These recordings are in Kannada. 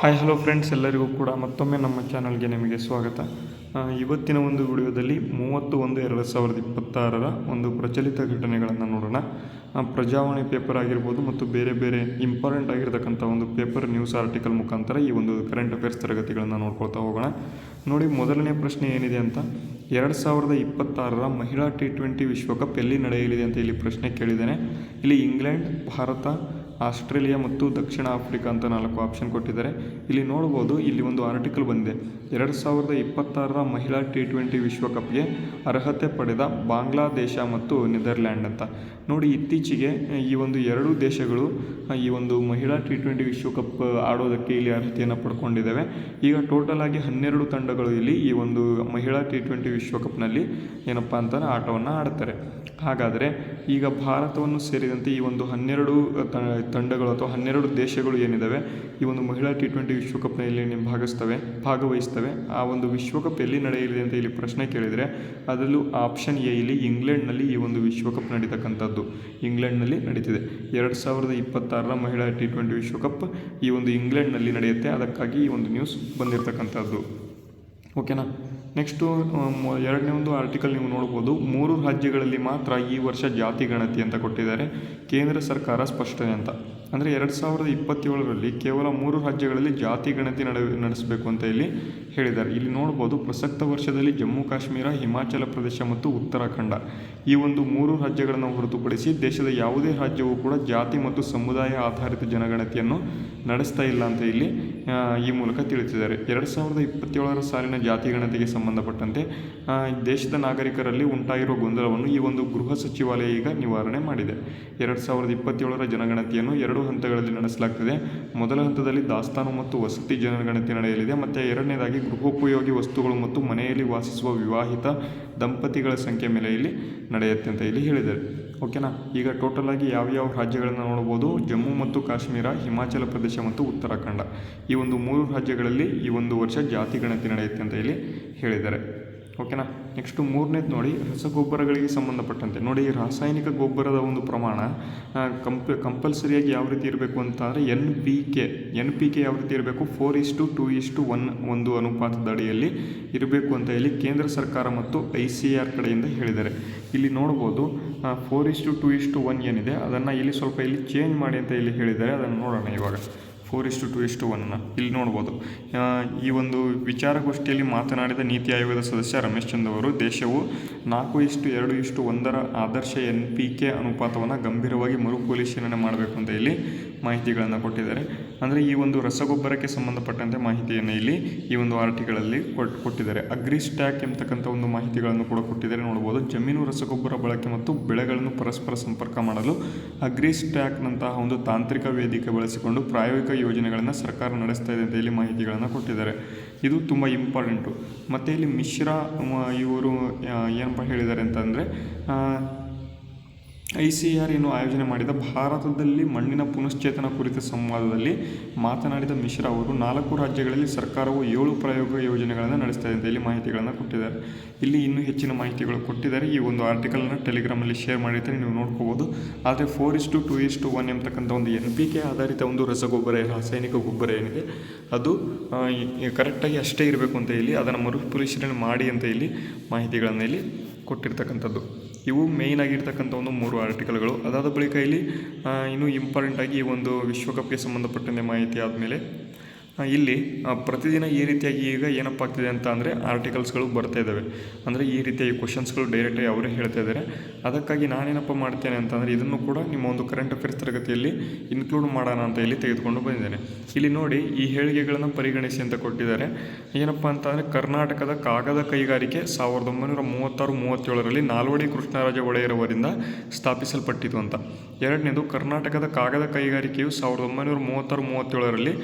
ಹಾಯ್ ಹಲೋ ಫ್ರೆಂಡ್ಸ್, ಎಲ್ಲರಿಗೂ ಕೂಡ ಮತ್ತೊಮ್ಮೆ ನಮ್ಮ ಚಾನಲ್ಗೆ ನಿಮಗೆ ಸ್ವಾಗತ. ಇವತ್ತಿನ ಒಂದು ವಿಡಿಯೋದಲ್ಲಿ 30/1/2026 ಒಂದು ಪ್ರಚಲಿತ ಘಟನೆಗಳನ್ನು ನೋಡೋಣ. ಪ್ರಜಾವಾಣಿ ಪೇಪರ್ ಆಗಿರ್ಬೋದು ಮತ್ತು ಬೇರೆ ಬೇರೆ ಇಂಪಾರ್ಟೆಂಟ್ ಆಗಿರ್ತಕ್ಕಂಥ ಒಂದು ಪೇಪರ್ ನ್ಯೂಸ್ ಆರ್ಟಿಕಲ್ ಮುಖಾಂತರ ಈ ಒಂದು ಕರೆಂಟ್ ಅಫೇರ್ಸ್ ತರಗತಿಗಳನ್ನು ನೋಡ್ಕೊಳ್ತಾ ಹೋಗೋಣ. ನೋಡಿ, ಮೊದಲನೇ ಪ್ರಶ್ನೆ ಏನಿದೆ ಅಂತ, 2026 ಮಹಿಳಾ T20 ವಿಶ್ವಕಪ್ ಎಲ್ಲಿ ನಡೆಯಲಿದೆ ಅಂತ ಇಲ್ಲಿ ಪ್ರಶ್ನೆ ಕೇಳಿದ್ದೇನೆ. ಇಲ್ಲಿ ಇಂಗ್ಲೆಂಡ್, ಭಾರತ, ಆಸ್ಟ್ರೇಲಿಯಾ ಮತ್ತು ದಕ್ಷಿಣ ಆಫ್ರಿಕಾ ಅಂತ 4 ಆಪ್ಷನ್ ಕೊಟ್ಟಿದ್ದಾರೆ. ಇಲ್ಲಿ ನೋಡ್ಬೋದು, ಇಲ್ಲಿ ಒಂದು ಆರ್ಟಿಕಲ್ ಬಂದಿದೆ. 2026 ಮಹಿಳಾ T20 ವಿಶ್ವಕಪ್ಗೆ ಅರ್ಹತೆ ಪಡೆದ ಬಾಂಗ್ಲಾದೇಶ ಮತ್ತು ನೆದರ್ಲ್ಯಾಂಡ್ ಅಂತ. ನೋಡಿ, ಇತ್ತೀಚೆಗೆ ಈ ಒಂದು ಎರಡೂ ದೇಶಗಳು ಈ ಒಂದು ಮಹಿಳಾ T20 ವಿಶ್ವಕಪ್ ಆಡೋದಕ್ಕೆ ಇಲ್ಲಿ ಅರ್ಹತೆಯನ್ನು ಪಡ್ಕೊಂಡಿದ್ದಾವೆ. ಈಗ ಟೋಟಲ್ ಆಗಿ 12 ತಂಡಗಳು ಇಲ್ಲಿ ಈ ಒಂದು ಮಹಿಳಾ T20 ವಿಶ್ವಕಪ್ನಲ್ಲಿ ಏನಪ್ಪ ಅಂತಾರೆ ಆಟವನ್ನು ಆಡ್ತಾರೆ. ಹಾಗಾದರೆ ಈಗ ಭಾರತವನ್ನು ಸೇರಿದಂತೆ ಈ ಒಂದು 12 ತಂಡಗಳು ಅಥವಾ 12 ದೇಶಗಳು ಏನಿದ್ದಾವೆ ಈ ಒಂದು ಮಹಿಳಾ T20 ವಿಶ್ವಕಪ್ನಲ್ಲಿ ಭಾಗವಹಿಸ್ತವೆ. ಆ ಒಂದು ವಿಶ್ವಕಪ್ ಎಲ್ಲಿ ನಡೆಯಲಿದೆ ಅಂತ ಇಲ್ಲಿ ಪ್ರಶ್ನೆ ಕೇಳಿದರೆ ಅದರಲ್ಲೂ ಆಪ್ಷನ್ ಎ ಇಲ್ಲಿ ಇಂಗ್ಲೆಂಡ್ನಲ್ಲಿ ಈ ಒಂದು ವಿಶ್ವಕಪ್ ನಡೀತಕ್ಕಂಥದ್ದು ಇಂಗ್ಲೆಂಡ್ನಲ್ಲಿ ನಡೀತಿದೆ. 2026 ಮಹಿಳಾ T20 ವಿಶ್ವಕಪ್ ಈ ಒಂದು ಇಂಗ್ಲೆಂಡ್ನಲ್ಲಿ ನಡೆಯುತ್ತೆ. ಅದಕ್ಕಾಗಿ ಈ ಒಂದು ನ್ಯೂಸ್ ಬಂದಿರತಕ್ಕಂಥದ್ದು. ಓಕೆನಾ. ನೆಕ್ಸ್ಟು ಎರಡನೇ ಒಂದು ಆರ್ಟಿಕಲ್ ನೀವು ನೋಡ್ಬೋದು. 3 ರಾಜ್ಯಗಳಲ್ಲಿ ಮಾತ್ರ ಈ ವರ್ಷ ಜಾತಿ ಗಣತಿ ಅಂತ ಕೊಟ್ಟಿದ್ದಾರೆ. ಕೇಂದ್ರ ಸರ್ಕಾರ ಸ್ಪಷ್ಟನೆ ಅಂತ. ಅಂದರೆ 2027ರಲ್ಲಿ ಕೇವಲ 3 ರಾಜ್ಯಗಳಲ್ಲಿ ಜಾತಿ ಗಣತಿ ನಡೆಸಬೇಕು ಅಂತ ಇಲ್ಲಿ ಹೇಳಿದ್ದಾರೆ. ಇಲ್ಲಿ ನೋಡ್ಬೋದು, ಪ್ರಸಕ್ತ ವರ್ಷದಲ್ಲಿ ಜಮ್ಮು ಕಾಶ್ಮೀರ, ಹಿಮಾಚಲ ಪ್ರದೇಶ ಮತ್ತು ಉತ್ತರಾಖಂಡ ಈ ಒಂದು 3 ರಾಜ್ಯಗಳನ್ನು ಹೊರತುಪಡಿಸಿ ದೇಶದ ಯಾವುದೇ ರಾಜ್ಯವೂ ಕೂಡ ಜಾತಿ ಮತ್ತು ಸಮುದಾಯ ಆಧಾರಿತ ಜನಗಣತಿಯನ್ನು ನಡೆಸ್ತಾ ಇಲ್ಲ ಅಂತ ಇಲ್ಲಿ ಈ ಮೂಲಕ ತಿಳಿಸಿದ್ದಾರೆ. 2027 ಸಾಲಿನ ಜಾತಿ ಗಣತಿಗೆ ಸಂಬಂಧಪಟ್ಟಂತೆ ದೇಶದ ನಾಗರಿಕರಲ್ಲಿ ಉಂಟಾಗಿರುವ ಗೊಂದಲವನ್ನು ಈ ಒಂದು ಗೃಹ ಸಚಿವಾಲಯ ಈಗ ನಿವಾರಣೆ ಮಾಡಿದೆ. 2027 ಜನಗಣತಿಯನ್ನು 2 ಹಂತಗಳಲ್ಲಿ ನಡೆಸಲಾಗ್ತದೆ. ಮೊದಲ ಹಂತದಲ್ಲಿ ದಾಸ್ತಾನು ಮತ್ತು ವಸತಿ ಜನಗಣತಿ ನಡೆಯಲಿದೆ. ಮತ್ತು ಎರಡನೇದಾಗಿ ಗೃಹೋಪಯೋಗಿ ವಸ್ತುಗಳು ಮತ್ತು ಮನೆಯಲ್ಲಿ ವಾಸಿಸುವ ವಿವಾಹಿತ ದಂಪತಿಗಳ ಸಂಖ್ಯೆ ಮೇಲೆ ಇಲ್ಲಿ ನಡೆಯುತ್ತೆ ಅಂತ ಇಲ್ಲಿ ಹೇಳಿದ್ದಾರೆ. ಓಕೆನಾ. ಈಗ ಟೋಟಲ್ ಆಗಿ ಯಾವ್ಯಾವ ರಾಜ್ಯಗಳನ್ನು ನೋಡ್ಬೋದು, ಜಮ್ಮು ಮತ್ತು ಕಾಶ್ಮೀರ, ಹಿಮಾಚಲ ಪ್ರದೇಶ ಮತ್ತು ಉತ್ತರಾಖಂಡ ಈ ಒಂದು 3 ರಾಜ್ಯಗಳಲ್ಲಿ ಈ ಒಂದು ವರ್ಷ ಜಾತಿ ಗಣತಿ ನಡೆಯುತ್ತೆ ಅಂತ ಇಲ್ಲಿ ಹೇಳಿದ್ದಾರೆ. ಓಕೆನಾ. ನೆಕ್ಸ್ಟು ಮೂರನೇದು ನೋಡಿ, ರಸಗೊಬ್ಬರಗಳಿಗೆ ಸಂಬಂಧಪಟ್ಟಂತೆ ನೋಡಿ, ರಾಸಾಯನಿಕ ಗೊಬ್ಬರದ ಒಂದು ಪ್ರಮಾಣ ಕಂಪಲ್ಸರಿಯಾಗಿ ಯಾವ ರೀತಿ ಇರಬೇಕು ಅಂತಂದರೆ NPK ಯಾವ ರೀತಿ ಇರಬೇಕು, 4:2:1 ಒಂದು ಅನುಪಾತದ ಅಡಿಯಲ್ಲಿ ಇರಬೇಕು ಅಂತ ಇಲ್ಲಿ ಕೇಂದ್ರ ಸರ್ಕಾರ ಮತ್ತು ICAR ಕಡೆಯಿಂದ ಹೇಳಿದ್ದಾರೆ. ಇಲ್ಲಿ ನೋಡ್ಬೋದು 4:2:1 ಏನಿದೆ ಅದನ್ನು ಇಲ್ಲಿ ಸ್ವಲ್ಪ ಇಲ್ಲಿ ಚೇಂಜ್ ಮಾಡಿ ಅಂತ ಇಲ್ಲಿ ಹೇಳಿದ್ದಾರೆ. ಅದನ್ನು ನೋಡೋಣ ಇವಾಗ. 4:2:1 ಇಲ್ಲಿ ನೋಡ್ಬೋದು. ಈ ಒಂದು ವಿಚಾರಗೋಷ್ಠಿಯಲ್ಲಿ ಮಾತನಾಡಿದ ನೀತಿ ಆಯೋಗದ ಸದಸ್ಯ ರಮೇಶ್ ಚಂದ್ ಅವರು, ದೇಶವು 4:2:1 ಆದರ್ಶ NPK ಅನುಪಾತವನ್ನು ಗಂಭೀರವಾಗಿ ಮರುಪರಿಶೀಲನೆ ಮಾಡಬೇಕು ಅಂತ ಇಲ್ಲಿ ಮಾಹಿತಿಗಳನ್ನು ಕೊಟ್ಟಿದ್ದಾರೆ. ಅಂದರೆ ಈ ಒಂದು ರಸಗೊಬ್ಬರಕ್ಕೆ ಸಂಬಂಧಪಟ್ಟಂತೆ ಮಾಹಿತಿಯನ್ನು ಇಲ್ಲಿ ಈ ಒಂದು ಆರ್ಟಿಕಲಲ್ಲಿ ಕೊಟ್ಟಿದ್ದಾರೆ. ಅಗ್ರಿಸ್ಟ್ಯಾಕ್ ಎಂಬತಕ್ಕಂಥ ಒಂದು ಮಾಹಿತಿಗಳನ್ನು ಕೂಡ ಕೊಟ್ಟಿದ್ದಾರೆ. ನೋಡ್ಬೋದು, ಜಮೀನು ರಸಗೊಬ್ಬರ ಬಳಕೆ ಮತ್ತು ಬೆಳೆಗಳನ್ನು ಪರಸ್ಪರ ಸಂಪರ್ಕ ಮಾಡಲು ಅಗ್ರಿಸ್ಟ್ಯಾಕ್ನಂತಹ ಒಂದು ತಾಂತ್ರಿಕ ವೇದಿಕೆ ಬಳಸಿಕೊಂಡು ಪ್ರಾಯೋಗಿಕ ಯೋಜನೆಗಳನ್ನು ಸರ್ಕಾರ ನಡೆಸ್ತಾ ಇದೆ ಅಂತ ಇಲ್ಲಿ ಮಾಹಿತಿಗಳನ್ನು ಕೊಟ್ಟಿದ್ದಾರೆ. ಇದು ತುಂಬ ಇಂಪಾರ್ಟೆಂಟು. ಮತ್ತು ಇಲ್ಲಿ ಮಿಶ್ರಾ ಇವರು ಏನಪ್ಪ ಹೇಳಿದ್ದಾರೆ ಅಂತಂದರೆ, ICAR ಆಯೋಜನೆ ಮಾಡಿದ ಭಾರತದಲ್ಲಿ ಮಣ್ಣಿನ ಪುನಶ್ಚೇತನ ಕುರಿತ ಸಂವಾದದಲ್ಲಿ ಮಾತನಾಡಿದ ಮಿಶ್ರಾ ಅವರು 4 ರಾಜ್ಯಗಳಲ್ಲಿ ಸರ್ಕಾರವು 7 ಪ್ರಾಯೋಗಿಕ ಯೋಜನೆಗಳನ್ನು ನಡೆಸ್ತಾ ಇದೆ ಅಂತ ಇಲ್ಲಿ ಮಾಹಿತಿಗಳನ್ನು ಕೊಟ್ಟಿದ್ದಾರೆ. ಇಲ್ಲಿ ಇನ್ನೂ ಹೆಚ್ಚಿನ ಮಾಹಿತಿಗಳು ಕೊಟ್ಟಿದ್ದಾರೆ. ಈ ಒಂದು ಆರ್ಟಿಕಲನ್ನು ಟೆಲಿಗ್ರಾಮಲ್ಲಿ ಶೇರ್ ಮಾಡಿರ್ತಾರೆ, ನೀವು ನೋಡ್ಕೋಬೋದು. ಆದರೆ 4:2:1 ಎಂಬತಕ್ಕಂಥ ಒಂದು NPK ಆಧಾರಿತ ಒಂದು ರಸಗೊಬ್ಬರ ರಾಸಾಯನಿಕ ಗೊಬ್ಬರ ಏನಿದೆ ಅದು ಕರೆಕ್ಟಾಗಿ ಅಷ್ಟೇ ಇರಬೇಕು ಅಂತ ಇಲ್ಲಿ ಅದನ್ನು ಮರುಪರಿಶೀಲನೆ ಮಾಡಿ ಅಂತ ಇಲ್ಲಿ ಮಾಹಿತಿಗಳನ್ನು ಇಲ್ಲಿ ಕೊಟ್ಟಿರ್ತಕ್ಕಂಥದ್ದು. ಇವು ಮೇಯ್ನ್ ಆಗಿರ್ತಕ್ಕಂಥ ಒಂದು 3 ಆರ್ಟಿಕಲ್ಗಳು. ಅದಾದ ಬಳಿಕ ಇಲ್ಲಿ ಇನ್ನೂ ಇಂಪಾರ್ಟೆಂಟಾಗಿ ಈ ಒಂದು ವಿಶ್ವಕಪ್ಗೆ ಸಂಬಂಧಪಟ್ಟಂತೆ ಮಾಹಿತಿ ಆದಮೇಲೆ ಇಲ್ಲಿ ಪ್ರತಿದಿನ ಈ ರೀತಿಯಾಗಿ ಈಗ ಏನಪ್ಪ ಆಗ್ತಿದೆ ಅಂತ ಅಂದರೆ ಆರ್ಟಿಕಲ್ಸ್ಗಳು ಬರ್ತಾ ಇದ್ದಾವೆ. ಅಂದರೆ ಈ ರೀತಿಯಾಗಿ ಕ್ವಶನ್ಸ್ಗಳು ಡೈರೆಕ್ಟಾಗಿ ಅವರೇ ಹೇಳ್ತಾ ಇದ್ದಾರೆ. ಅದಕ್ಕಾಗಿ ನಾನೇನಪ್ಪ ಮಾಡ್ತೇನೆ ಅಂತಂದರೆ ಇದನ್ನು ಕೂಡ ನಿಮ್ಮ ಒಂದು ಕರೆಂಟ್ ಅಫೇರ್ಸ್ ತರಗತಿಯಲ್ಲಿ ಇನ್ಕ್ಲೂಡ್ ಮಾಡೋಣ ಅಂತ ಇಲ್ಲಿ ತೆಗೆದುಕೊಂಡು ಬಂದಿದ್ದೇನೆ. ಇಲ್ಲಿ ನೋಡಿ, ಈ ಹೇಳಿಕೆಗಳನ್ನು ಪರಿಗಣಿಸಿ ಅಂತ ಕೊಟ್ಟಿದ್ದಾರೆ. ಏನಪ್ಪ ಅಂತಂದರೆ, ಕರ್ನಾಟಕದ ಕಾಗದ ಕೈಗಾರಿಕೆ 1936-37ರಲ್ಲಿ ನಾಲ್ವಡಿ ಕೃಷ್ಣರಾಜ ಒಡೆಯರ್ ಅವರಿಂದ ಸ್ಥಾಪಿಸಲ್ಪಟ್ಟಿತು ಅಂತ. ಎರಡನೇದು, ಕರ್ನಾಟಕದ ಕಾಗದ ಕೈಗಾರಿಕೆಯು 1936-37ರಲ್ಲಿ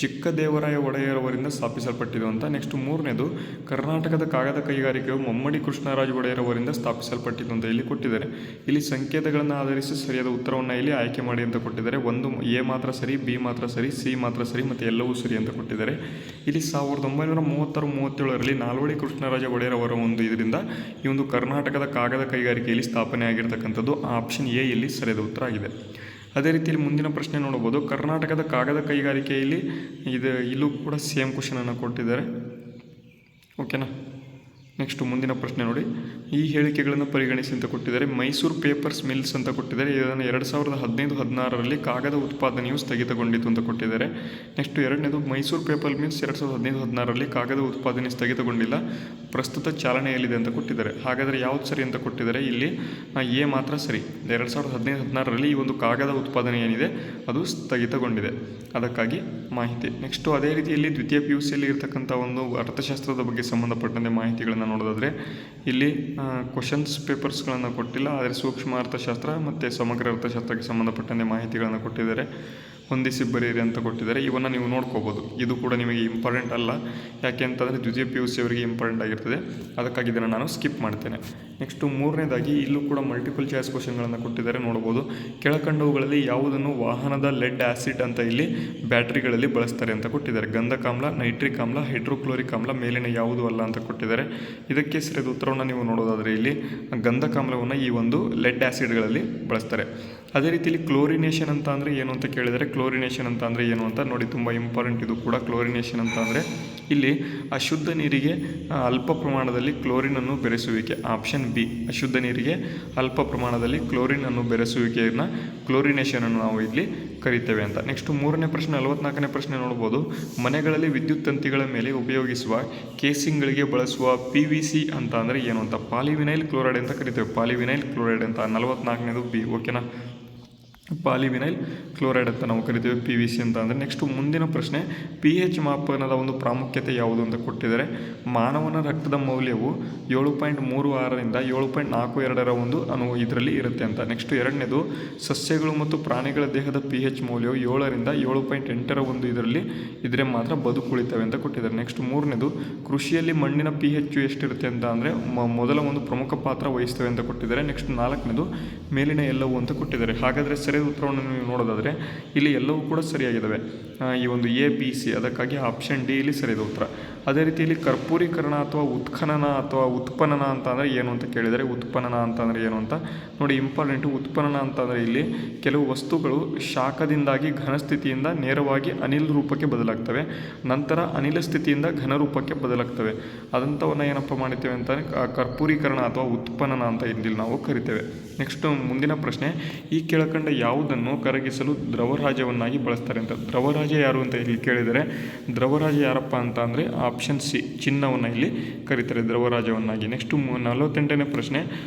ಚಿಕ್ಕದೇವರಾಯ ಒಡೆಯರ್ ಅವರಿಂದ ಸ್ಥಾಪಿಸಲ್ಪಟ್ಟಿದೆ ಅಂತ. ನೆಕ್ಸ್ಟ್ ಮೂರನೇದು, ಕರ್ನಾಟಕದ ಕಾಗದ ಕೈಗಾರಿಕೆಯು ಮುಮ್ಮಡಿ ಕೃಷ್ಣರಾಜ ಒಡೆಯರ್ ಅವರಿಂದ ಸ್ಥಾಪಿಸಲ್ಪಟ್ಟಿದೆ ಅಂತ ಇಲ್ಲಿ ಕೊಟ್ಟಿದ್ದಾರೆ. ಇಲ್ಲಿ ಸಂಕೇತಗಳನ್ನು ಆಧರಿಸಿ ಸರಿಯಾದ ಉತ್ತರವನ್ನು ಇಲ್ಲಿ ಆಯ್ಕೆ ಮಾಡಿ ಅಂತ ಕೊಟ್ಟಿದ್ದಾರೆ. ಒಂದು A ಮಾತ್ರ ಸರಿ, B ಮಾತ್ರ ಸರಿ, C ಮಾತ್ರ ಸರಿ ಮತ್ತು ಎಲ್ಲವೂ ಸರಿ ಅಂತ ಕೊಟ್ಟಿದ್ದಾರೆ. ಇಲ್ಲಿ 1936-37ರಲ್ಲಿ ನಾಲ್ವಡಿ ಕೃಷ್ಣರಾಜ ಒಡೆಯರ್ ಅವರ ಒಂದು ಇದರಿಂದ ಈ ಒಂದು ಕರ್ನಾಟಕದ ಕಾಗದ ಕೈಗಾರಿಕೆಯಲ್ಲಿ ಸ್ಥಾಪನೆ ಆಗಿರ್ತಕ್ಕಂಥದ್ದು ಆಪ್ಷನ್ A ಇಲ್ಲಿ ಸರಿಯಾದ ಉತ್ತರ ಆಗಿದೆ. ಅದೇ ರೀತಿಯಲ್ಲಿ ಮುಂದಿನ ಪ್ರಶ್ನೆ ನೋಡ್ಬೋದು, ಕರ್ನಾಟಕದ ಕಾಗದ ಕೈಗಾರಿಕೆಯಲ್ಲಿ ಇಲ್ಲೂ ಕೂಡ ಸೇಮ್ ಕ್ವಶನನ್ನು ಕೊಟ್ಟಿದ್ದಾರೆ. ಓಕೆನಾ. ನೆಕ್ಸ್ಟ್ ಮುಂದಿನ ಪ್ರಶ್ನೆ ನೋಡಿ, ಈ ಹೇಳಿಕೆಗಳನ್ನು ಪರಿಗಣಿಸಿ ಅಂತ ಕೊಟ್ಟಿದ್ದಾರೆ. ಮೈಸೂರು ಪೇಪರ್ಸ್ ಮಿಲ್ಸ್ ಅಂತ ಕೊಟ್ಟಿದ್ದಾರೆ. ಇದನ್ನು 2015-16ರಲ್ಲಿ ಕಾಗದ ಉತ್ಪಾದನೆಯು ಸ್ಥಗಿತಗೊಂಡಿತು ಅಂತ ಕೊಟ್ಟಿದ್ದಾರೆ. ನೆಕ್ಸ್ಟ್ ಎರಡನೇದು, ಮೈಸೂರು ಪೇಪರ್ ಮಿಲ್ಸ್ 2015-16ರಲ್ಲಿ ಕಾಗದ ಉತ್ಪಾದನೆ ಸ್ಥಗಿತಗೊಂಡಿಲ್ಲ, ಪ್ರಸ್ತುತ ಚಾಲನೆಯಲ್ಲಿದೆ ಅಂತ ಕೊಟ್ಟಿದ್ದಾರೆ. ಹಾಗಾದರೆ ಯಾವ್ದು ಸರಿ ಅಂತ ಕೊಟ್ಟಿದ್ದಾರೆ. ಇಲ್ಲಿ ಎ ಮಾತ್ರ ಸರಿ. 2015-16ರಲ್ಲಿ ಈ ಒಂದು ಕಾಗದ ಉತ್ಪಾದನೆ ಏನಿದೆ ಅದು ಸ್ಥಗಿತಗೊಂಡಿದೆ, ಅದಕ್ಕಾಗಿ ಮಾಹಿತಿ. ನೆಕ್ಸ್ಟು ಅದೇ ರೀತಿಯಲ್ಲಿ ದ್ವಿತೀಯ PUCಯಲ್ಲಿ ಇರತಕ್ಕಂಥ ಒಂದು ಅರ್ಥಶಾಸ್ತ್ರದ ಬಗ್ಗೆ ಸಂಬಂಧಪಟ್ಟಂತೆ ಮಾಹಿತಿಗಳನ್ನು ನೋಡೋದಾದರೆ ಇಲ್ಲಿ ಕ್ವಶನ್ಸ್ ಪೇಪರ್ಸ್ಗಳನ್ನು ಕೊಟ್ಟಿಲ್ಲ, ಆದರೆ ಸೂಕ್ಷ್ಮ ಅರ್ಥಶಾಸ್ತ್ರ ಮತ್ತು ಸಮಗ್ರ ಅರ್ಥಶಾಸ್ತ್ರಕ್ಕೆ ಸಂಬಂಧಪಟ್ಟಂತೆ ಮಾಹಿತಿಗಳನ್ನು ಕೊಟ್ಟಿದ್ದಾರೆ. ಹೊಂದಿಸಿ ಬರೆಯಿರಿ ಅಂತ ಕೊಟ್ಟಿದ್ದಾರೆ. ಇವನ್ನು ನೀವು ನೋಡ್ಕೋಬೋದು. ಇದು ಕೂಡ ನಿಮಗೆ ಇಂಪಾರ್ಟೆಂಟ್ ಅಲ್ಲ, ಯಾಕೆ ಅಂತಂದರೆ ದ್ವಿತೀಯ PUC ಅವರಿಗೆ ಇಂಪಾರ್ಟೆಂಟ್ ಆಗಿರ್ತದೆ, ಅದಕ್ಕಾಗಿ ಇದನ್ನು ನಾನು ಸ್ಕಿಪ್ ಮಾಡ್ತೇನೆ. ನೆಕ್ಸ್ಟು ಮೂರನೇದಾಗಿ ಇಲ್ಲೂ ಕೂಡ ಮಲ್ಟಿಪಲ್ ಚಾಯ್ಸ್ ಕ್ವಶನ್ಗಳನ್ನು ಕೊಟ್ಟಿದ್ದಾರೆ, ನೋಡ್ಬೋದು. ಕೆಳಕಂಡವುಗಳಲ್ಲಿ ಯಾವುದನ್ನು ವಾಹನದ ಲೆಡ್ ಆ್ಯಸಿಡ್ ಅಂತ ಇಲ್ಲಿ ಬ್ಯಾಟ್ರಿಗಳಲ್ಲಿ ಬಳಸ್ತಾರೆ ಅಂತ ಕೊಟ್ಟಿದ್ದಾರೆ. ಗಂಧಕಾಮ್ಲ, ನೈಟ್ರಿಕ್ ಆಮ್ಲ, ಹೈಡ್ರೋಕ್ಲೋರಿಕ್ ಆಮ್ಲ, ಮೇಲಿನ ಯಾವುದೂ ಅಲ್ಲ ಅಂತ ಕೊಟ್ಟಿದ್ದಾರೆ. ಇದಕ್ಕೆ ಸರಿಯಾದ ಉತ್ತರವನ್ನು ನೀವು ನೋಡೋದಾದರೆ ಇಲ್ಲಿ ಗಂಧಕಾಮ್ಲವನ್ನು ಈ ಒಂದು ಲೆಡ್ ಆ್ಯಸಿಡ್ಗಳಲ್ಲಿ ಬಳಸ್ತಾರೆ. ಅದೇ ರೀತಿಯಲ್ಲಿ ಕ್ಲೋರಿನೇಷನ್ ಅಂತ ಅಂದರೆ ಏನು ಅಂತ ಕೇಳಿದರೆ, ಕ್ಲೋರಿನೇಷನ್ ಅಂತ ಅಂದರೆ ಏನು ಅಂತ ನೋಡಿ, ತುಂಬ ಇಂಪಾರ್ಟೆಂಟ್ ಇದು ಕೂಡ. ಕ್ಲೋರಿನೇಷನ್ ಅಂತ ಅಂದರೆ ಇಲ್ಲಿ ಅಶುದ್ಧ ನೀರಿಗೆ ಅಲ್ಪ ಪ್ರಮಾಣದಲ್ಲಿ ಕ್ಲೋರಿನನ್ನು ಬೆರೆಸುವಿಕೆ. ಆಪ್ಷನ್ ಬಿ, ಅಶುದ್ಧ ನೀರಿಗೆ ಅಲ್ಪ ಪ್ರಮಾಣದಲ್ಲಿ ಕ್ಲೋರಿನನ್ನು ಬೆರೆಸುವಿಕೆಯನ್ನು ಕ್ಲೋರಿನೇಷನನ್ನು ನಾವು ಇಲ್ಲಿ ಕರಿತೇವೆ ಅಂತ. ನೆಕ್ಸ್ಟ್ ಮೂರನೇ ಪ್ರಶ್ನೆ, 44ನೇ ಪ್ರಶ್ನೆ ನೋಡ್ಬೋದು. ಮನೆಗಳಲ್ಲಿ ವಿದ್ಯುತ್ ತಂತಿಗಳ ಮೇಲೆ ಉಪಯೋಗಿಸುವ ಕೇಸಿಂಗ್ಗಳಿಗೆ ಬಳಸುವ PVC ಅಂತ ಅಂದರೆ ಏನು ಅಂತ. ಪಾಲಿವಿನೈಲ್ ಕ್ಲೋರೈಡ್ ಅಂತ ಕರಿತೇವೆ, ಪಾಲಿವಿನೈಲ್ ಕ್ಲೋರೈಡ್ ಅಂತ. 44ನೇದು ಬಿ. ಓಕೆನಾ. ಪಾಲಿವಿನೈಲ್ ಕ್ಲೋರೈಡ್ ಅಂತ ನಾವು ಕರಿತೇವೆ, PVC ಅಂತ ಅಂದರೆ. ನೆಕ್ಸ್ಟು ಮುಂದಿನ ಪ್ರಶ್ನೆ, pH ಮಾಪನದ ಒಂದು ಪ್ರಾಮುಖ್ಯತೆ ಯಾವುದು ಅಂತ ಕೊಟ್ಟಿದ್ದಾರೆ. ಮಾನವನ ರಕ್ತದ ಮೌಲ್ಯವು 7.36ರಿಂದ 7.42 ಒಂದು ಇದರಲ್ಲಿ ಇರುತ್ತೆ ಅಂತ. ನೆಕ್ಸ್ಟ್ ಎರಡನೇದು, ಸಸ್ಯಗಳು ಮತ್ತು ಪ್ರಾಣಿಗಳ ದೇಹದ pH ಮೌಲ್ಯವು 7ರಿಂದ 7.8 ಒಂದು ಇದ್ರೆ ಮಾತ್ರ ಬದುಕುಳಿತವೆ ಅಂತ ಕೊಟ್ಟಿದ್ದಾರೆ. ನೆಕ್ಸ್ಟ್ ಮೂರನೇದು, ಕೃಷಿಯಲ್ಲಿ ಮಣ್ಣಿನ pH ಎಷ್ಟಿರುತ್ತೆ ಅಂತ ಅಂದರೆ ಮೊದಲ ಒಂದು ಪ್ರಮುಖ ಪಾತ್ರ ವಹಿಸ್ತವೆ ಅಂತ ಕೊಟ್ಟಿದ್ದಾರೆ. ನೆಕ್ಸ್ಟ್ ನಾಲ್ಕನೇದು, ಮೇಲಿನ ಎಲ್ಲವೂ ಅಂತ ಕೊಟ್ಟಿದ್ದಾರೆ. ಹಾಗಾದರೆ ಸರಿಯಾದ ಉತ್ತರವನ್ನು ನೀವು ನೋಡೋದಾದರೆ ಇಲ್ಲಿ ಎಲ್ಲವೂ ಕೂಡ ಸರಿಯಾಗಿದ್ದಾವೆ, ಈ ಒಂದು ABC, ಅದಕ್ಕಾಗಿ ಆಪ್ಷನ್ ಡಿ ಇಲ್ಲಿ ಸರಿಯಾದ ಉತ್ತರ. ಅದೇ ರೀತಿಯಲ್ಲಿ ಕರ್ಪೂರೀಕರಣ ಅಥವಾ ಉತ್ಖನನ ಅಥವಾ ಉತ್ಪನ್ನನ ಅಂತ ಅಂದರೆ ಏನು ಅಂತ ಕೇಳಿದರೆ, ಉತ್ಪನ್ನನ ಅಂತ ಅಂದರೆ ಏನು ಅಂತ ನೋಡಿ, ಇಂಪಾರ್ಟೆಂಟು. ಉತ್ಪನ್ನನ ಅಂತ ಅಂದರೆ ಇಲ್ಲಿ ಕೆಲವು ವಸ್ತುಗಳು ಶಾಖದಿಂದಾಗಿ ಘನಸ್ಥಿತಿಯಿಂದ ನೇರವಾಗಿ ಅನಿಲ ರೂಪಕ್ಕೆ ಬದಲಾಗ್ತವೆ, ನಂತರ ಅನಿಲ ಸ್ಥಿತಿಯಿಂದ ಘನ ರೂಪಕ್ಕೆ ಬದಲಾಗ್ತವೆ. ಅದಂಥವನ್ನು ಏನಪ್ಪ ಮಾಡ್ತೇವೆ ಅಂತಂದರೆ ಕರ್ಪೂರೀಕರಣ ಅಥವಾ ಉತ್ಪನ್ನನ ಅಂತ ಇಲ್ಲಿ ನಾವು ಕರಿತೇವೆ. ನೆಕ್ಸ್ಟ್ ಮುಂದಿನ ಪ್ರಶ್ನೆ, ಈ ಕೆಳಕಂಡ ಯಾವುದನ್ನು ಕರಗಿಸಲು ದ್ರವರಾಜವನ್ನಾಗಿ ಬಳಸ್ತಾರೆ ಅಂತ. ದ್ರವರಾಜ ಯಾರು ಅಂತ ಇಲ್ಲಿ ಕೇಳಿದರೆ, ದ್ರವರಾಜ ಯಾರಪ್ಪ ಅಂತ ಅಂದರೆ ಆಪ್ಷನ್ ಸಿ, ಚಿನ್ನವನ್ನು ಇಲ್ಲಿ ಕರೀತಾರೆ ದ್ರವರಾಜವನ್ನಾಗಿ. ನೆಕ್ಸ್ಟ್ 48ನೇ ಪ್ರಶ್ನೆ,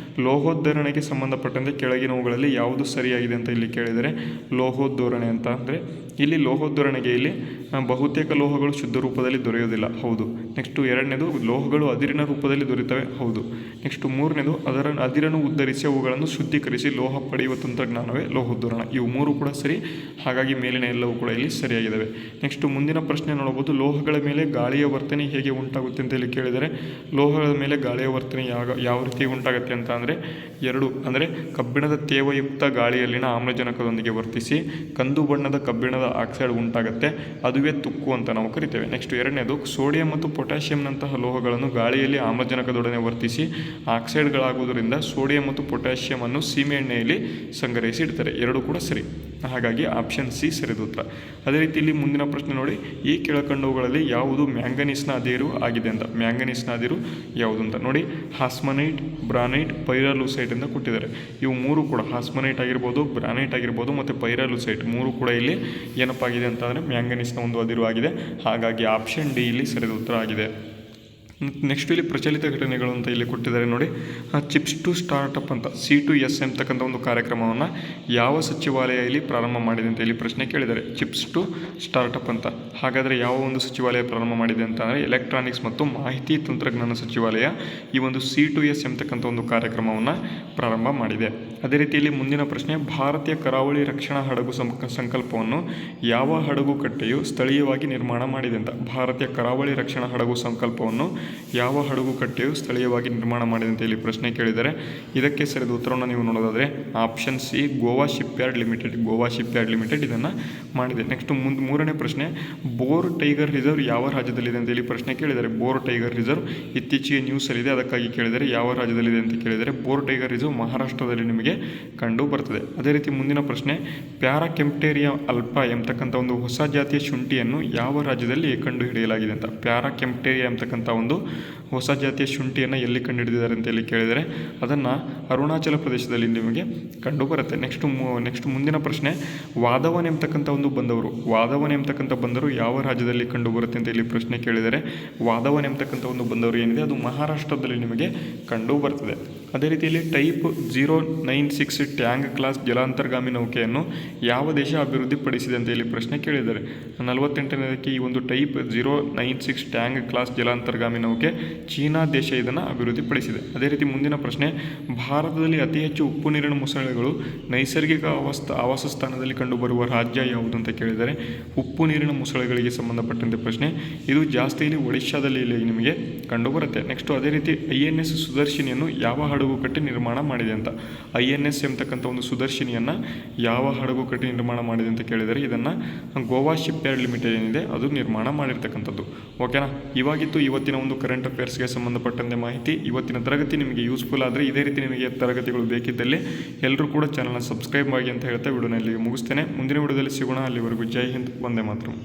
ಲೋಹೋದ್ಧರಣೆಗೆ ಸಂಬಂಧಪಟ್ಟಂತೆ ಕೆಳಗಿನವುಗಳಲ್ಲಿ ಯಾವುದು ಸರಿಯಾಗಿದೆ ಅಂತ ಇಲ್ಲಿ ಕೇಳಿದರೆ, ಲೋಹೋದ್ಧರಣೆ ಅಂತ ಅಂದರೆ ಇಲ್ಲಿ ಲೋಹೋದ್ಧರಣೆಗೆ ಇಲ್ಲಿ ಬಹುತೇಕ ಲೋಹಗಳು ಶುದ್ಧ ರೂಪದಲ್ಲಿ ದೊರೆಯೋದಿಲ್ಲ, ಹೌದು. ನೆಕ್ಸ್ಟು ಎರಡನೇದು, ಲೋಹಗಳು ಅದಿರಿನ ರೂಪದಲ್ಲಿ ದೊರೆಯುತ್ತವೆ, ಹೌದು. ನೆಕ್ಸ್ಟ್ ಮೂರನೇದು, ಅದರ ಅದಿರನ್ನು ಉದ್ಧರಿಸಿ ಅವುಗಳನ್ನು ಶುದ್ಧೀಕರಿಸಿ ಲೋಹ ಪಡೆಯುವ ತಂತ್ರಜ್ಞಾನವೇ ಲೋಹೋದ್ಧರಣ. ಇವು ಮೂರು ಕೂಡ ಸರಿ, ಹಾಗಾಗಿ ಮೇಲಿನ ಎಲ್ಲವೂ ಕೂಡ ಇಲ್ಲಿ ಸರಿಯಾಗಿದ್ದಾವೆ. ನೆಕ್ಸ್ಟ್ ಮುಂದಿನ ಪ್ರಶ್ನೆ ನೋಡಬಹುದು, ಲೋಹಗಳ ಮೇಲೆ ಗಾಳಿಯ ವರ್ತನೆ ಹೇಗೆ ಉಂಟಾಗುತ್ತೆ ಅಂತ ಇಲ್ಲಿ ಕೇಳಿದರೆ, ಲೋಹಗಳ ಮೇಲೆ ಗಾಳಿಯ ವರ್ತನೆ ಯಾವ ರೀತಿ ಉಂಟಾಗುತ್ತೆ ಅಂತ ಅಂದರೆ ಎರಡು, ಅಂದರೆ ಕಬ್ಬಿಣದ ತೇವಯುಕ್ತ ಗಾಳಿಯಲ್ಲಿನ ಆಮ್ಲಜನಕದೊಂದಿಗೆ ವರ್ತಿಸಿ ಕಂದು ಬಣ್ಣದ ಕಬ್ಬಿಣದ ಆಕ್ಸೈಡ್ ಉಂಟಾಗುತ್ತೆ, ಅದುವೇ ತುಕ್ಕು ಅಂತ ನಾವು ಕರಿತೇವೆ. ನೆಕ್ಸ್ಟ್ ಎರಡನೇದು, ಸೋಡಿಯಂ ಮತ್ತು ಪೊಟ್ಯಾಷಿಯಂನಂತಹ ಲೋಹಗಳನ್ನು ಗಾಳಿಯಲ್ಲಿ ಆಮ್ಲಜನಕದೊಡನೆ ವರ್ತಿಸಿ ಆಕ್ಸೈಡ್ಗಳಾಗುವುದರಿಂದ ಸೋಡಿಯಂ ಮತ್ತು ಪೊಟ್ಯಾಷಿಯಂ ಅನ್ನು ಸೀಮೆ ಎಣ್ಣೆಯಲ್ಲಿ ಸಂಗ್ರಹಿಸಿ ಇಡ್ತಾರೆ. ಎರಡು ಕೂಡ ಸರಿ, ಹಾಗಾಗಿ ಆಪ್ಷನ್ ಸಿ ಸರಿಯಾದ ಉತ್ತರ. ಅದೇ ರೀತಿ ಇಲ್ಲಿ ಮುಂದಿನ ಪ್ರಶ್ನೆ ನೋಡಿ, ಈ ಕೆಳಕಂಡವುಗಳಲ್ಲಿ ಯಾವುದು ಮ್ಯಾಂಗನೀಸ್ನ ಅದಿರು ಆಗಿದೆ ಅಂತ. ಮ್ಯಾಂಗನೀಸ್ನ ಅದಿರು ಯಾವುದು ಅಂತ ನೋಡಿ, ಹಾಸ್ಮನೈಟ್, ಬ್ರಾನೈಟ್, ಪೈರಾಲೂಸೈಟ್ ಅಂತ ಕೊಟ್ಟಿದ್ದಾರೆ. ಇವು ಮೂರು ಕೂಡ ಹಾಸ್ಮನೈಟ್ ಆಗಿರ್ಬೋದು, ಬ್ರಾನೈಟ್ ಆಗಿರ್ಬೋದು ಮತ್ತು ಪೈರಾಲೂಸೈಟ್ ಮೂರು ಕೂಡ ಇಲ್ಲಿ ಏನಪ್ಪ ಆಗಿದೆ ಅಂತಂದರೆ ಮ್ಯಾಂಗನೀಸ್ನ ಒಂದು ಅದಿರು ಆಗಿದೆ, ಹಾಗಾಗಿ ಆಪ್ಷನ್ ಡಿ ಇಲ್ಲಿ ಸರಿಯಾದ ಉತ್ತರ ಆಗಿದೆ. ನೆಕ್ಸ್ಟ್ ಇಲ್ಲಿ ಪ್ರಚಲಿತ ಘಟನೆಗಳು ಅಂತ ಇಲ್ಲಿ ಕೊಟ್ಟಿದ್ದಾರೆ ನೋಡಿ. ಚಿಪ್ಸ್ ಟು ಸ್ಟಾರ್ಟಪ್ ಅಂತ C2S ಅಂತಕ್ಕಂಥ ಒಂದು ಕಾರ್ಯಕ್ರಮವನ್ನು ಯಾವ ಸಚಿವಾಲಯ ಇಲ್ಲಿ ಪ್ರಾರಂಭ ಮಾಡಿದೆ ಅಂತ ಇಲ್ಲಿ ಪ್ರಶ್ನೆ ಕೇಳಿದ್ದಾರೆ. ಚಿಪ್ಸ್ ಟು ಸ್ಟಾರ್ಟಪ್ ಅಂತ, ಹಾಗಾದರೆ ಯಾವ ಒಂದು ಸಚಿವಾಲಯ ಪ್ರಾರಂಭ ಮಾಡಿದೆ ಅಂತ ಅಂದರೆ ಎಲೆಕ್ಟ್ರಾನಿಕ್ಸ್ ಮತ್ತು ಮಾಹಿತಿ ತಂತ್ರಜ್ಞಾನ ಸಚಿವಾಲಯ ಈ ಒಂದು C2S ಅಂತಕ್ಕಂಥ ಒಂದು ಕಾರ್ಯಕ್ರಮವನ್ನು ಪ್ರಾರಂಭ ಮಾಡಿದೆ. ಅದೇ ರೀತಿಯಲ್ಲಿ ಮುಂದಿನ ಪ್ರಶ್ನೆ, ಭಾರತೀಯ ಕರಾವಳಿ ರಕ್ಷಣಾ ಹಡಗು ಸಂಕಲ್ಪವನ್ನು ಯಾವ ಹಡಗು ಕಟ್ಟೆಯು ಸ್ಥಳೀಯವಾಗಿ ನಿರ್ಮಾಣ ಮಾಡಿದೆ ಅಂತ. ಭಾರತೀಯ ಕರಾವಳಿ ರಕ್ಷಣಾ ಹಡಗು ಸಂಕಲ್ಪವನ್ನು ಯಾವ ಹಡಗು ಕಟ್ಟೆಯು ಸ್ಥಳೀಯವಾಗಿ ನಿರ್ಮಾಣ ಮಾಡಿದೆ ಅಂತ ಇಲ್ಲಿ ಪ್ರಶ್ನೆ ಕೇಳಿದ್ದಾರೆ. ಇದಕ್ಕೆ ಸರಿದ ಉತ್ತರವನ್ನು ನೀವು ನೋಡೋದಾದರೆ option C Goa shipyard limited ಇದನ್ನು ಮಾಡಿದೆ. ನೆಕ್ಸ್ಟ್ ಮೂರನೇ ಪ್ರಶ್ನೆ, ಬೋರ್ ಟೈಗರ್ ರಿಸರ್ವ್ ಯಾವ ರಾಜ್ಯದಲ್ಲಿದೆ ಅಂತ ಇಲ್ಲಿ ಪ್ರಶ್ನೆ ಕೇಳಿದ್ದಾರೆ. ಬೋರ್ ಟೈಗರ್ ರಿಸರ್ವ್ ಇತ್ತೀಚೆಗೆ ನ್ಯೂಸಲ್ಲಿದೆ, ಅದಕ್ಕಾಗಿ ಕೇಳಿದರೆ ಯಾವ ರಾಜ್ಯದಲ್ಲಿದೆ ಅಂತ ಕೇಳಿದರೆ ಬೋರ್ ಟೈಗರ್ ರಿಸರ್ವ್ ಮಹಾರಾಷ್ಟ್ರದಲ್ಲಿ ನಿಮಗೆ ಕಂಡು ಬರ್ತದೆ. ಅದೇ ರೀತಿ ಮುಂದಿನ ಪ್ರಶ್ನೆ, ಪ್ಯಾರಾಕೆಂಪ್ಟೇರಿಯಾ ಅಲ್ಪ ಎಂಬತಕ್ಕಂಥ ಒಂದು ಹೊಸ ಜಾತಿಯ ಶುಂಠಿಯನ್ನು ಯಾವ ರಾಜ್ಯದಲ್ಲಿ ಕಂಡುಹಿಡಿಯಲಾಗಿದೆ ಅಂತ. ಪ್ಯಾರಾಕೆಂಪ್ಟೇರಿಯಾ ಎಂಬತಕ್ಕಂಥ ಒಂದು ಹೊಸ ಜಾತಿಯ ಶುಂಠಿಯನ್ನು ಎಲ್ಲಿ ಕಂಡುಹಿಡಿದಿದ್ದಾರೆ ಅಂತ ಇಲ್ಲಿ ಕೇಳಿದರೆ ಅದನ್ನು ಅರುಣಾಚಲ ಪ್ರದೇಶದಲ್ಲಿ ನಿಮಗೆ ಕಂಡು ಬರುತ್ತೆ. ನೆಕ್ಸ್ಟ್ ಮುಂದಿನ ಪ್ರಶ್ನೆ, ವಾಧವನ್ ಎಂಬತಕ್ಕಂಥ ಒಂದು ಬಂದರು ಯಾವ ರಾಜ್ಯದಲ್ಲಿ ಕಂಡು ಬರುತ್ತೆ ಅಂತ ಇಲ್ಲಿ ಪ್ರಶ್ನೆ ಕೇಳಿದರೆ ವಾಧವನ್ ಎಂಬತಕ್ಕಂಥ ಒಂದು ಬಂದರು ಏನಿದೆ ಅದು ಮಹಾರಾಷ್ಟ್ರದಲ್ಲಿ ನಿಮಗೆ ಕಂಡು ಬರ್ತದೆ. ಅದೇ ರೀತಿಯಲ್ಲಿ ಟೈಪ್ 096 ಟ್ಯಾಂಗ್ ಕ್ಲಾಸ್ ಜಲಾಂತರ್ಗಾಮಿ ನೌಕೆಯನ್ನು ಯಾವ ದೇಶ ಅಭಿವೃದ್ಧಿಪಡಿಸಿದೆ ಅಂತ ಇಲ್ಲಿ ಪ್ರಶ್ನೆ ಕೇಳಿದ್ದಾರೆ. 48ನೇದಕ್ಕೆ ಈ ಒಂದು ಟೈಪ್ 096 ಟ್ಯಾಂಗ್ ಕ್ಲಾಸ್ ಜಲಾಂತರ್ಗಾಮಿ ನೌಕೆ ಚೀನಾ ದೇಶ ಇದನ್ನು ಅಭಿವೃದ್ಧಿಪಡಿಸಿದೆ. ಅದೇ ರೀತಿ ಮುಂದಿನ ಪ್ರಶ್ನೆ, ಭಾರತದಲ್ಲಿ ಅತಿ ಹೆಚ್ಚು ಉಪ್ಪು ನೀರಿನ ಮೊಸಳೆಗಳು ನೈಸರ್ಗಿಕ ಆವಾಸ ಸ್ಥಾನದಲ್ಲಿ ಕಂಡುಬರುವ ರಾಜ್ಯ ಯಾವುದು ಅಂತ ಕೇಳಿದರೆ ಉಪ್ಪು ನೀರಿನ ಮೊಸಳೆಗಳಿಗೆ ಸಂಬಂಧಪಟ್ಟಂತೆ ಪ್ರಶ್ನೆ. ಇದು ಜಾಸ್ತಿ ಇಲ್ಲಿ ಒಡಿಶಾದಲ್ಲಿ ಇಲ್ಲಿ ನಿಮಗೆ ಕಂಡುಬರುತ್ತೆ. ನೆಕ್ಸ್ಟ್ ಅದೇ ರೀತಿ INS ಸುದರ್ಶಿನಿಯನ್ನು ಯಾವ ಹಡಗು ಕಟ್ಟಿ ನಿರ್ಮಾಣ ಮಾಡಿದೆ ಅಂತ. INS ಎಂಬತಕ್ಕಂಥ ಒಂದು ಸುದರ್ಶಿನಿಯನ್ನು ಯಾವ ಹಡಗು ಕಟ್ಟಿ ನಿರ್ಮಾಣ ಮಾಡಿದೆ ಅಂತ ಕೇಳಿದರೆ ಇದನ್ನು ಗೋವಾ ಶಿಪ್ಯಾರ್ಡ್ ಲಿಮಿಟೆಡ್ ಏನಿದೆ ಅದು ನಿರ್ಮಾಣ ಮಾಡಿರ್ತಕ್ಕಂಥದ್ದು. ಓಕೆನಾ, ಇವಾಗಿತ್ತು ಇವತ್ತಿನ ಒಂದು ಕರೆಂಟ್ ಅಫೇರ್ಸ್ಗೆ ಸಂಬಂಧಪಟ್ಟಂತೆ ಮಾಹಿತಿ. ಇವತ್ತಿನ ತರಗತಿ ನಿಮಗೆ ಯೂಸ್ಫುಲ್ ಆದರೆ ಇದೇ ರೀತಿ ನಿಮಗೆ ತರಗತಿಗಳು ಬೇಕಿದ್ದಲ್ಲಿ ಎಲ್ಲರೂ ಕೂಡ ಚಾನಲ್ನ ಸಬ್ಸ್ಕ್ರೈಬ್ ಆಗಿ ಅಂತ ಹೇಳ್ತಾ ವಿಡಿಯೋನಲ್ಲಿ ಮುಗಿಸ್ತೇನೆ. ಮುಂದಿನ ವಿಡಿಯೋದಲ್ಲಿ ಸಿಗೋಣ. ಅಲ್ಲಿವರೆಗೂ ಜೈ ಹಿಂದ್, ವಂದೇ ಮಾತರಂ.